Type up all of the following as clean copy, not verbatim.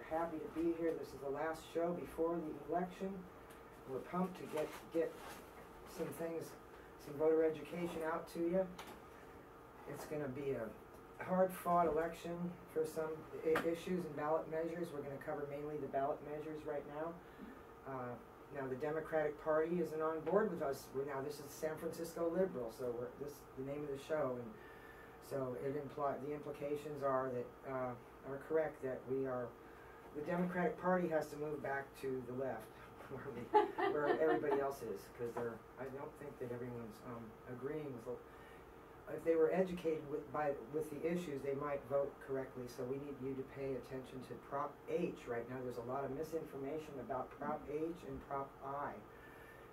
happy to be here. This is the last show before the election. We're pumped to get some things, some voter education out to you. It's going to be a hard-fought election for some issues and ballot measures. We're going to cover mainly the ballot measures right now. Now the Democratic Party isn't on board with us. Now this is San Francisco Liberal, so this is the name of the show, and so the implications are that are correct, that the Democratic Party has to move back to the left, where everybody else is, because I don't think that everyone's agreeing with. If they were educated with the issues, they might vote correctly. So we need you to pay attention to Prop H right now. There's a lot of misinformation about Prop H and Prop I,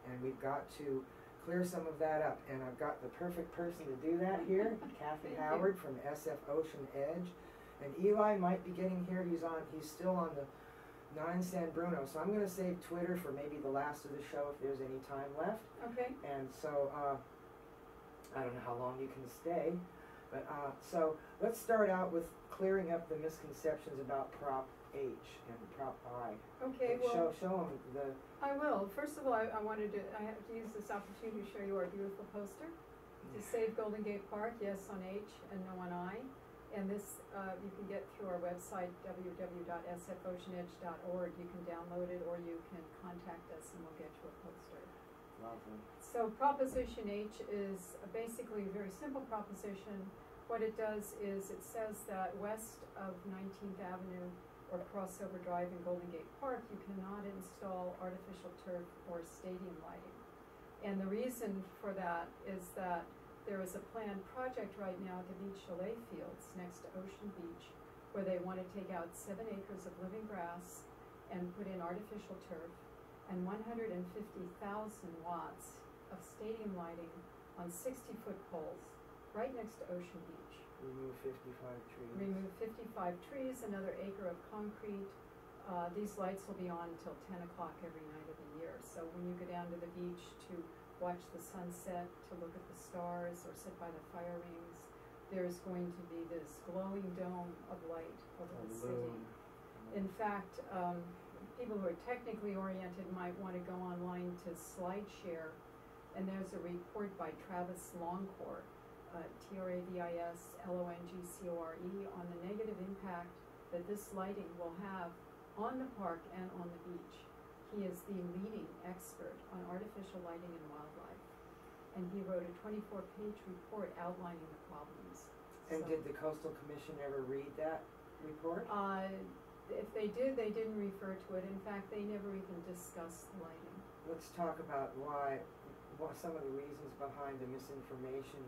and we've got to clear some of that up. And I've got the perfect person to do that here, Kathy Howard from SF Ocean Edge, and Eli might be getting here. He's still on the 9 San Bruno. So I'm going to save Twitter for maybe the last of the show if there's any time left. Okay. And so. I don't know how long you can stay, but so let's start out with clearing up the misconceptions about Prop H and Prop I. Okay, and well, show them the. I will. First of all, I have to use this opportunity to show you our beautiful poster. To save Golden Gate Park, yes on H and no on I. And this you can get through our website, www.sfoceanedge.org. You can download it or you can contact us and we'll get you a poster. Lovely. So Proposition H is basically a very simple proposition. What it does is it says that west of 19th Avenue or Crossover Drive in Golden Gate Park, you cannot install artificial turf or stadium lighting. And the reason for that is that there is a planned project right now at the Beach Chalet Fields next to Ocean Beach where they want to take out 7 acres of living grass and put in artificial turf and 150,000 watts of stadium lighting on 60-foot poles right next to Ocean Beach. Remove 55 trees. Remove 55 trees, another acre of concrete. These lights will be on until 10 o'clock every night of the year. So when you go down to the beach to watch the sunset, to look at the stars, or sit by the fire rings, there's going to be this glowing dome of light over the city. In fact, people who are technically oriented might want to go online to SlideShare, and there's a report by Travis Longcore, Travis-Longcore, on the negative impact that this lighting will have on the park and on the beach. He is the leading expert on artificial lighting and wildlife, and he wrote a 24-page report outlining the problems. And so, did the Coastal Commission ever read that report? If they did, they didn't refer to it. In fact, they never even discussed lighting. Let's talk about what some of the reasons behind the misinformation.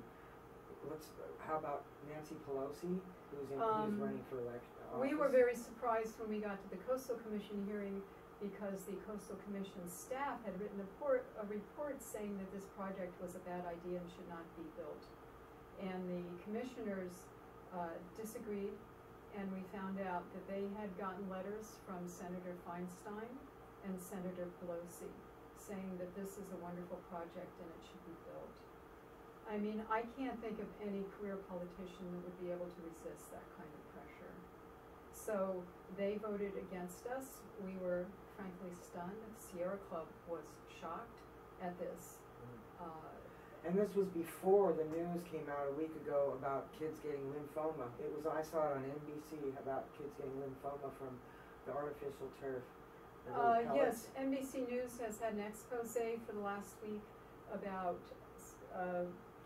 How about Nancy Pelosi, who's running for election? We were very surprised when we got to the Coastal Commission hearing because the Coastal Commission staff had written a report saying that this project was a bad idea and should not be built. And the commissioners disagreed, and we found out that they had gotten letters from Senator Feinstein and Senator Pelosi saying that this is a wonderful project and it should be built. I mean, I can't think of any career politician that would be able to resist that kind of pressure. So they voted against us. We were frankly stunned. Sierra Club was shocked at this. And this was before the news came out a week ago about kids getting lymphoma. I saw it on NBC about kids getting lymphoma from the artificial turf. Yes, NBC News has had an expose for the last week about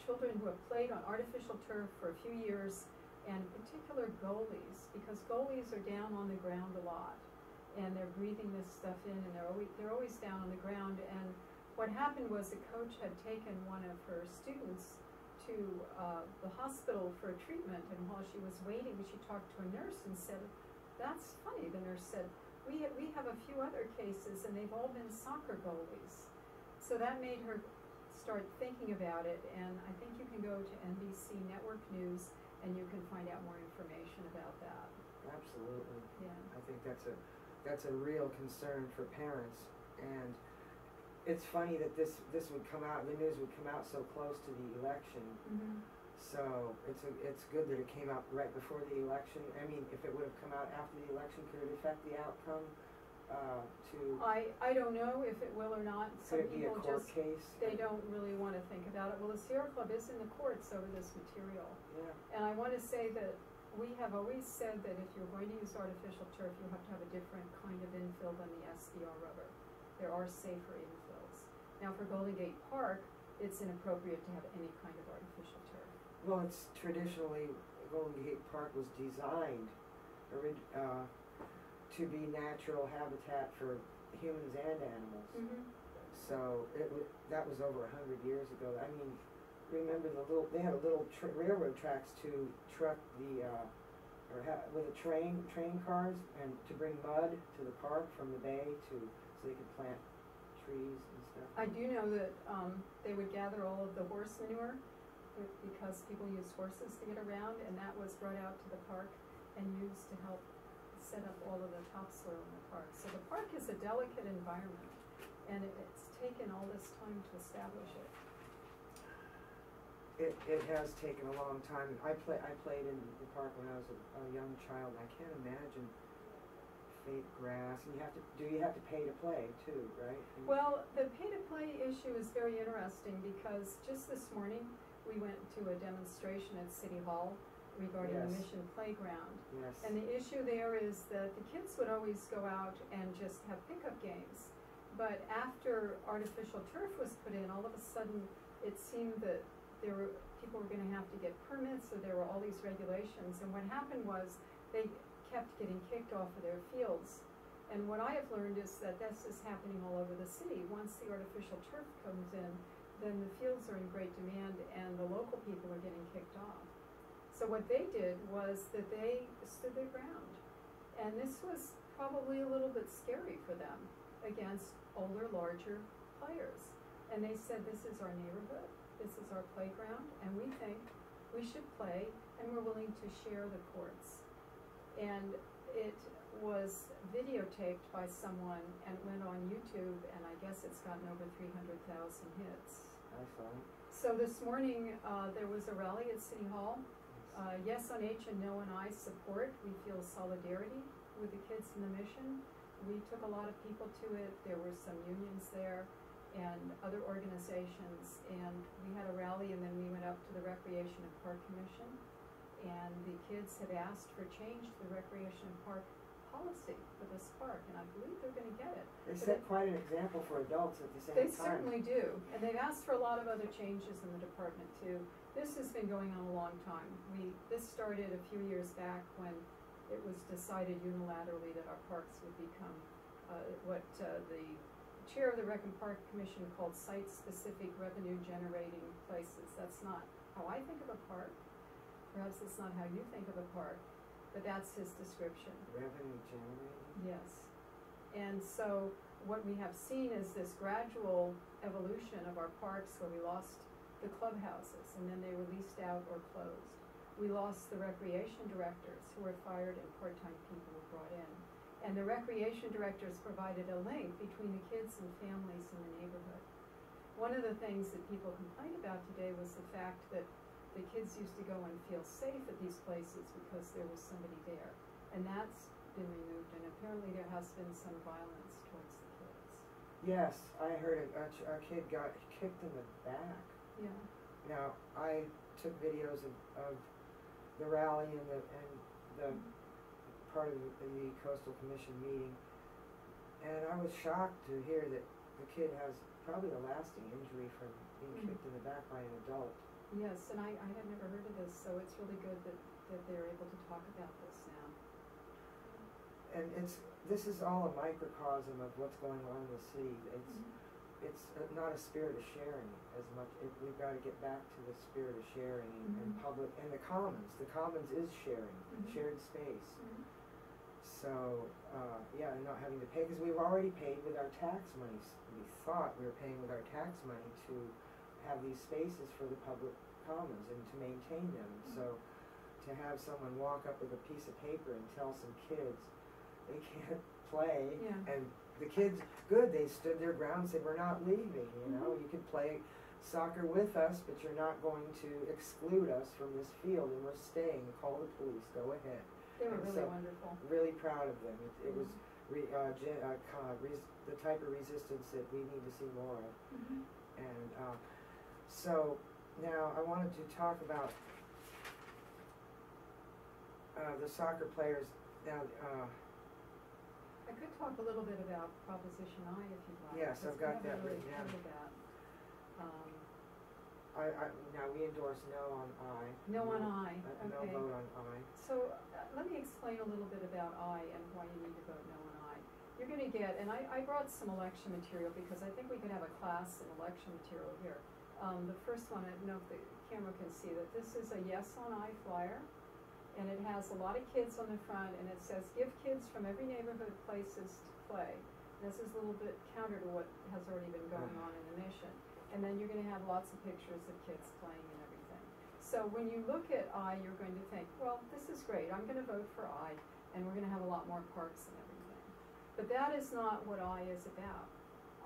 children who have played on artificial turf for a few years, and in particular goalies, because goalies are down on the ground a lot, and they're breathing this stuff in, and they're always down on the ground. And what happened was the coach had taken one of her students to the hospital for treatment, and while she was waiting, she talked to a nurse and said, "That's funny." The nurse said, we have a few other cases, and they've all been soccer goalies." So that made her start thinking about it, and I think you can go to NBC Network News and you can find out more information about that. Absolutely. Yeah. I think that's a real concern for parents, and it's funny that this would come out, the news would come out so close to the election. Mm-hmm. So it's good that it came out right before the election. I mean, if it would have come out after the election, could it affect the outcome? I don't know if it will or not. Some Could it be a people court just, case? they don't really want to think about it. Well, the Sierra Club is in the courts over this material. Yeah. And I want to say that we have always said that if you're going to use artificial turf, you have to have a different kind of infill than the SBR rubber. There are safer infills. Now for Golden Gate Park, it's inappropriate to have any kind of artificial turf. Well, it's traditionally, Golden Gate Park was designed to be natural habitat for humans and animals. Mm-hmm. So that was over 100 years ago. I mean, remember they had a little railroad tracks to truck with a train cars and to bring mud to the park from the bay so they could plant trees and stuff. I do know that they would gather all of the horse manure because people use horses to get around, and that was brought out to the park and used to help set up all of the topsoil in the park. So the park is a delicate environment, and it's taken all this time to establish it. It has taken a long time. I played in the park when I was a young child. I can't imagine fake grass, and you have to pay to play too, right? Well, the pay to play issue is very interesting because just this morning we went to a demonstration at City Hall regarding the Mission Playground. Yes. And the issue there is that the kids would always go out and just have pickup games. But after artificial turf was put in, all of a sudden it seemed that people were going to have to get permits, so there were all these regulations. And what happened was they kept getting kicked off of their fields. And what I have learned is that this is happening all over the city. Once the artificial turf comes in, then the fields are in great demand and the local people are getting kicked off. So what they did was that they stood their ground. And this was probably a little bit scary for them against older, larger players. And they said, this is our neighborhood, this is our playground, and we think we should play, and we're willing to share the courts. And it was videotaped by someone and went on YouTube, and I guess it's gotten over 300,000 hits. I saw it. So this morning, there was a rally at City Hall. Yes on H and No on I support. We feel solidarity with the kids in the mission. We took a lot of people to it. There were some unions there and other organizations, and we had a rally, and then we went up to the Recreation and Park Commission, and the kids have asked for change to the Recreation and Park policy for this park, and I believe they're going to get it. They set quite an example for adults at the same time. They certainly do, and they've asked for a lot of other changes in the department too. This has been going on a long time. This started a few years back when it was decided unilaterally that our parks would become what the chair of the Rec and Park Commission called site-specific revenue-generating places. That's not how I think of a park. Perhaps it's not how you think of a park, but that's his description. Revenue generating? Yes. And so what we have seen is this gradual evolution of our parks where we lost the clubhouses and then they were leased out or closed. We lost the recreation directors who were fired and part-time people were brought in. And the recreation directors provided a link between the kids and families in the neighborhood. One of the things that people complained about today was the fact that the kids used to go and feel safe at these places because there was somebody there. And that's been removed, and apparently there has been some violence towards the kids. Yes, I heard a kid got kicked in the back. Yeah. Now, I took videos of the rally and the part of the Coastal Commission meeting, and I was shocked to hear that the kid has probably a lasting injury from being kicked in the back by an adult. Yes, and I had never heard of this, so it's really good that they're able to talk about this now. And this is all a microcosm of what's going on in the city. It's not a spirit of sharing as much. We've got to get back to the spirit of sharing and public, and the commons. The commons is sharing, shared space. So, yeah, and not having to pay, because we've already paid with our tax money. We thought we were paying with our tax money to have these spaces for the public commons and to maintain them. So, to have someone walk up with a piece of paper and tell some kids they can't play, and the kids, good, they stood their ground and said, we're not leaving, you know, you could play soccer with us, but you're not going to exclude us from this field, and we're staying. Call the police. Go ahead. They were And really so, wonderful. Really proud of them. It was the type of resistance that we need to see more of. Mm-hmm. And so now I wanted to talk about the soccer players. Now, I could talk a little bit about Proposition I if you'd like. yes, I've got that really written down. covered that. Now we endorse no on I. No on I, No okay. vote on I. So let me explain a little bit about I and why you need to vote no on I. You're going to get, and I brought some election material because I think we could have a class in election material here. The first one, I don't know if the camera can see that this is a yes on I flyer, and it has a lot of kids on the front, and it says give kids from every neighborhood places to play. This is a little bit counter to what has already been going on in the mission. And then you're going to have lots of pictures of kids playing and everything. So when you look at I, you're going to think, well, this is great. I'm going to vote for I, and we're going to have a lot more parks and everything. But that is not what I is about.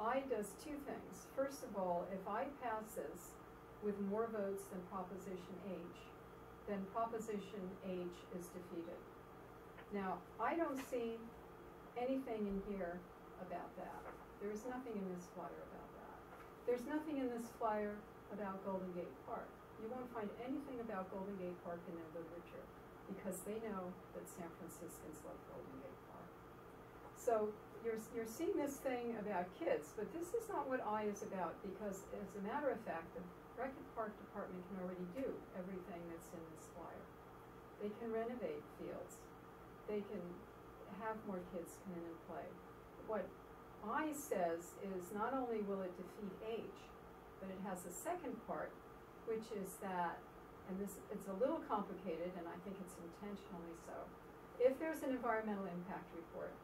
I does two things. First of all, if I passes with more votes than Proposition H, then Proposition H is defeated. Now, I don't see anything in here about that. There is nothing in this flyer about that. There's nothing in this flyer about Golden Gate Park. You won't find anything about Golden Gate Park in their literature because they know that San Franciscans love Golden Gate Park. So you're seeing this thing about kids, but this is not what I is about because, as a matter of fact, the Rec and Park Department can already do everything that's in this flyer. They can renovate fields. They can have more kids come in and play. What I says is not only will it defeat H, but it has a second part, which is that, and this it's a little complicated, and I think it's intentionally so. If there's an environmental impact report,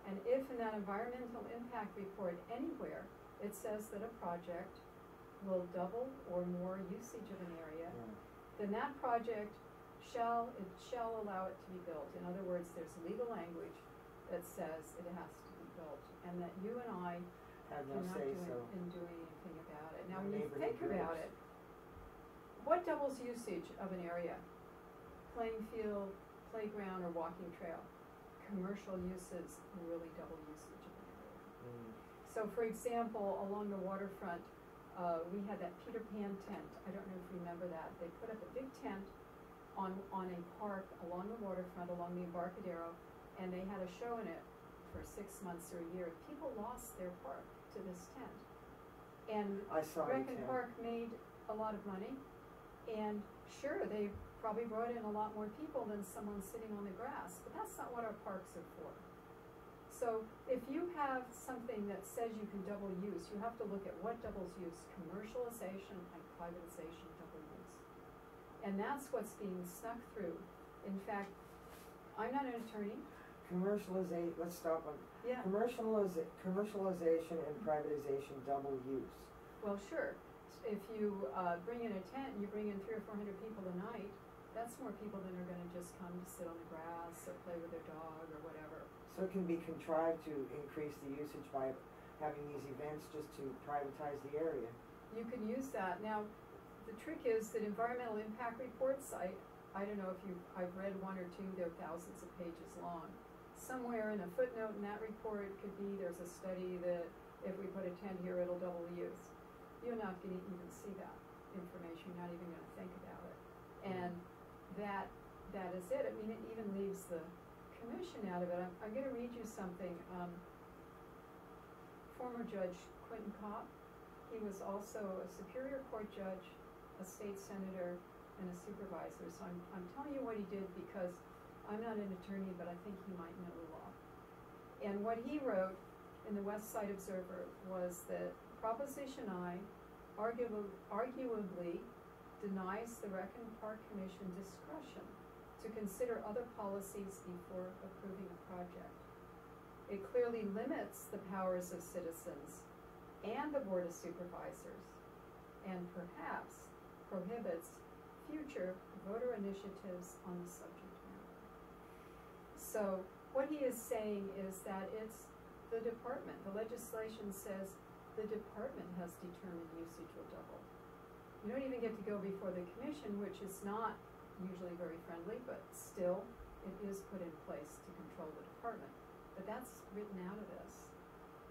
and if in that environmental impact report anywhere it says that a project will double or more usage of an area, then that project shall allow it to be built. In other words, there's legal language that says it has to be built, and that you and I cannot do anything about it. Now, when you think about it, what doubles usage of an area? Playing field, playground, or walking trail. Commercial uses really double usage of an area. So, for example, along the waterfront, we had that Peter Pan tent. I don't know if you remember that. They put up a big tent on a park along the waterfront, along the Embarcadero, and they had a show in it for 6 months or a year. People lost their park to this tent. And Rec and Park made a lot of money, and sure, they probably brought in a lot more people than someone sitting on the grass, but that's not what our parks are for. So if you have something that says you can double use, you have to look at what doubles use: commercialization and privatization double use. And that's what's being snuck through. In fact, I'm not an attorney. Let's stop on. Yeah. Commercialization and privatization double use. Well, sure. If you bring in a tent and you bring in 300 or 400 people a night, that's more people than are going to just come to sit on the grass or play with their dog or whatever. So it can be contrived to increase the usage by having these events just to privatize the area. You can use that. Now, the trick is that environmental impact reports, I don't know if I've read one or two, they're thousands of pages long. Somewhere in a footnote in that report could be there's a study that if we put a tent here, it'll double the use. You're not going to even see that information. You're not even going to think about it. And that is it. I mean, it even leaves the commission out of it. I'm going to read you something. Former Judge Quentin Kopp, he was also a Superior Court judge, a state senator, and a supervisor. So I'm telling you what he did because I'm not an attorney, but I think he might know the law. And what he wrote in the West Side Observer was that Proposition I arguably denies the Rec and Park Commission discretion to consider other policies before approving a project. It clearly limits the powers of citizens and the Board of Supervisors, and perhaps prohibits future voter initiatives on the subject matter. So what he is saying is that it's the department. The legislation says the department has determined usage will double. You don't even get to go before the commission, which is not usually very friendly, but still, it is put in place to control the department. But that's written out of this.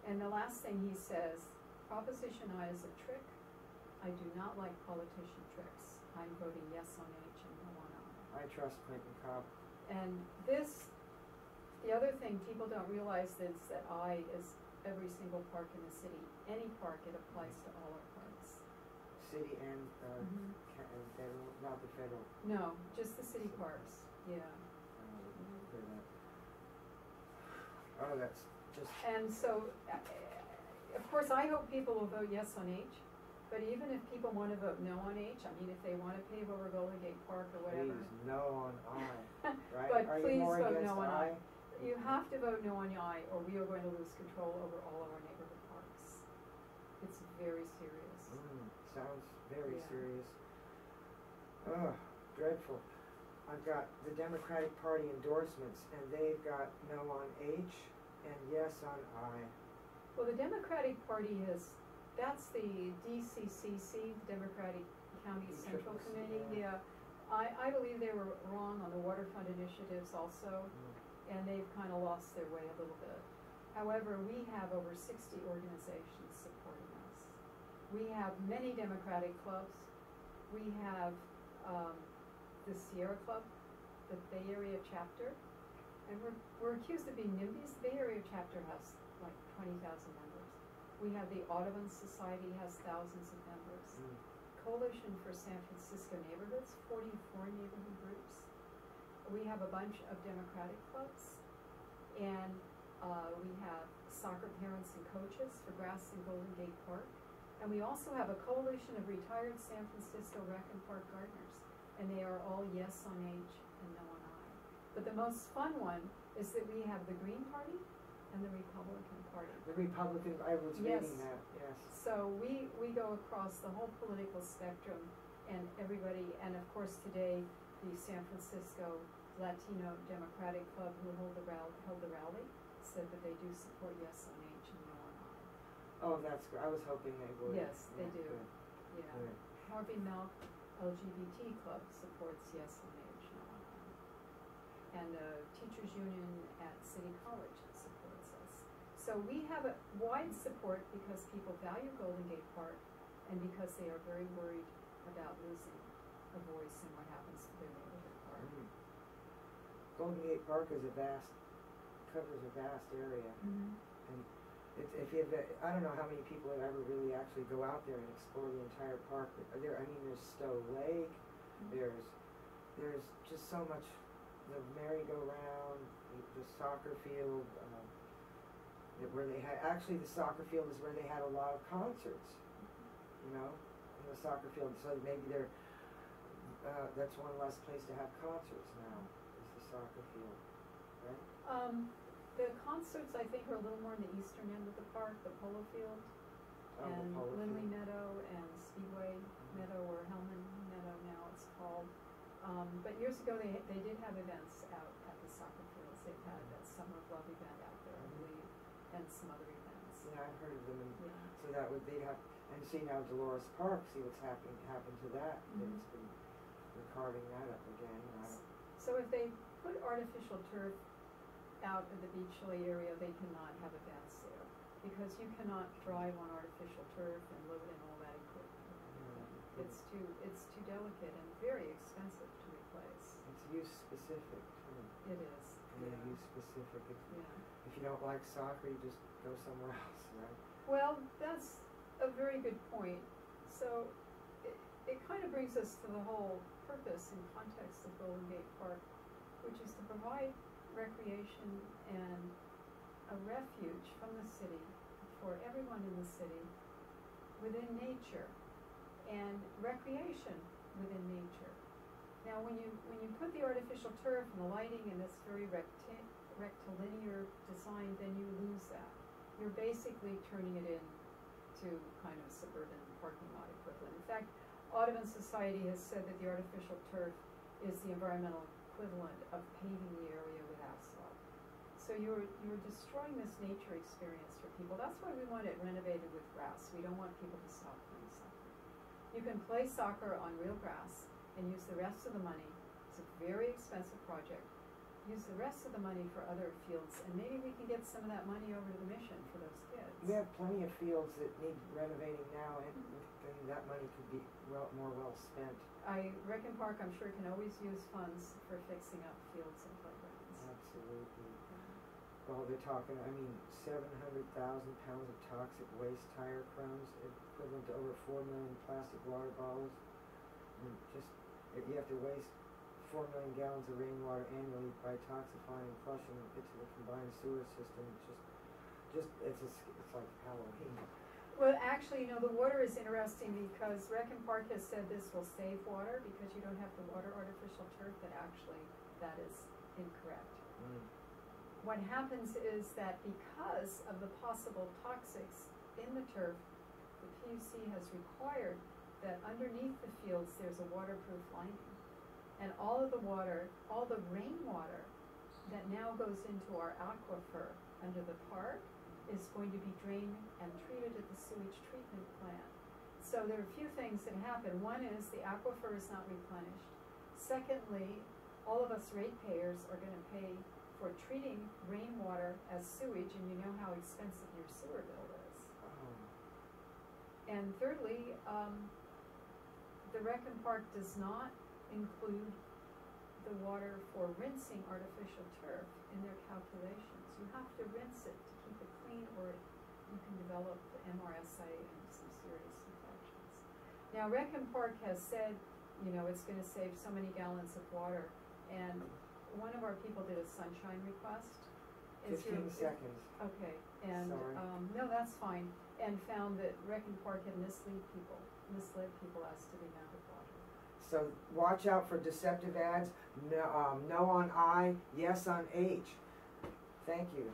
And the last thing he says, Proposition I is a trick. I do not like politician tricks. I'm voting yes on H and no on I. I trust Clinton Cobb. And this, the other thing people don't realize is that I is every single park in the city. Any park, it applies to all our parks. City and and federal, not the federal. No, just the city parks, yeah. Oh, that's just. And so, of course, I hope people will vote yes on H, but even if people want to vote no on H, I mean, if they want to pave over Golden Gate Park or whatever. Please, no on I, right? But Are please you more vote against no on I. I? You have to vote no on I, or we are going to lose control over all of our neighborhood parks. It's very serious. Sounds very Yeah. serious. Ugh, dreadful. I've got the Democratic Party endorsements, and they've got no on H and yes on I. Well, the Democratic Party that's the DCCC, the Democratic County Central Committee, yeah. I believe they were wrong on the waterfront initiatives also, and they've kind of lost their way a little bit. However, we have over 60 organizations supporting us. We have many Democratic clubs. We have the Sierra Club, the Bay Area chapter, and we're accused of being NIMBYs. The Bay Area chapter has like 20,000 members. We have the Audubon Society, has thousands of members. Coalition for San Francisco Neighborhoods, 44 neighborhood groups. We have a bunch of Democratic clubs, and we have soccer parents and coaches for Grass and Golden Gate Park. And we also have a coalition of retired San Francisco rec and park gardeners, and they are all yes on H and no on I. But the most fun one is that we have the Green Party and the Republican Party. The Republican, I was reading that, yes. So we go across the whole political spectrum, and everybody, and of course today, the San Francisco Latino Democratic Club who held the rally said that they do support yes on H and no on I. Oh, that's good. I was hoping they would. Yes, they do. Good. Yeah. Good. Harvey Milk LGBT Club supports yes on H, no on I. And the Teachers Union at City College supports us. So we have a wide support because people value Golden Gate Park and because they are very worried about losing a voice in what happens to their neighborhood park. Golden Gate Park is covers a vast area. And if you have, I don't know how many people that ever really actually go out there and explore the entire park. But there's Stowe Lake, there's just so much, the merry-go-round, the soccer field, where they had, actually the soccer field is where they had a lot of concerts, in the soccer field, so maybe that's one less place to have concerts now, is the soccer field, right? The concerts, I think, are a little more in the eastern end of the park, the polo field, and Lindley Meadow and Speedway Meadow, or Hellman Meadow now it's called. But years ago they did have events out at the soccer fields. They've had a Summer of Love event out there, I believe, and some other events. Yeah, I've heard of them. So they'd have, and see now Dolores Park, see what's happened to that. It's been, they're carving that up again. So if they put artificial turf out in the Beachley area, they cannot have events there because you cannot drive on artificial turf and load in all that equipment. It's too delicate and very expensive to replace. It's use specific too. It is. Yeah, use specific. If you don't like soccer, you just go somewhere else, right? Well, that's a very good point. So it kind of brings us to the whole purpose and context of Golden Gate Park, which is to provide recreation and a refuge from the city for everyone in the city within nature, and recreation within nature. Now when you put the artificial turf and the lighting in this very rectilinear design, then you lose that. You're basically turning it into kind of suburban parking lot equivalent. In fact, Audubon Society has said that the artificial turf is the environmental equivalent of paving the area with asphalt. So you're destroying this nature experience for people. That's why we want it renovated with grass. We don't want people to stop playing soccer. You can play soccer on real grass and use the rest of the money. It's a very expensive project. Use the rest of the money for other fields, and maybe we can get some of that money over to the mission for those kids. We have plenty of fields that need renovating now, and that money could be more well spent. Recon Park, I'm sure, can always use funds for fixing up fields and playgrounds. Absolutely. Well, they're talking, 700,000 pounds of toxic waste tire crumbs, equivalent to over 4 million plastic water bottles. And you have to waste 4 million gallons of rainwater annually by toxifying and flushing it to the combined sewer system. It's like Halloween. Well, actually, the water is interesting because Recon Park has said this will save water because you don't have to water artificial turf, but actually that is incorrect. What happens is that because of the possible toxics in the turf, the PUC has required that underneath the fields there's a waterproof lining. And all of the water, all the rainwater that now goes into our aquifer under the park is going to be drained and treated at the sewage treatment plant. So there are a few things that happen. One is the aquifer is not replenished. Secondly, all of us ratepayers are going to pay for treating rainwater as sewage, and you know how expensive your sewer bill is. And thirdly, the Recon Park does not include the water for rinsing artificial turf in their calculations. You have to rinse it to keep it clean, or you can develop the MRSA and some serious infections. Now, Recon Park has said, it's going to save so many gallons of water, and one of our people did a sunshine request. 15 seconds. Okay, and Sorry. no, that's fine, and found that Recon Park had misled people as to the amount of water. So watch out for deceptive ads. No on I, yes on H. Thank you.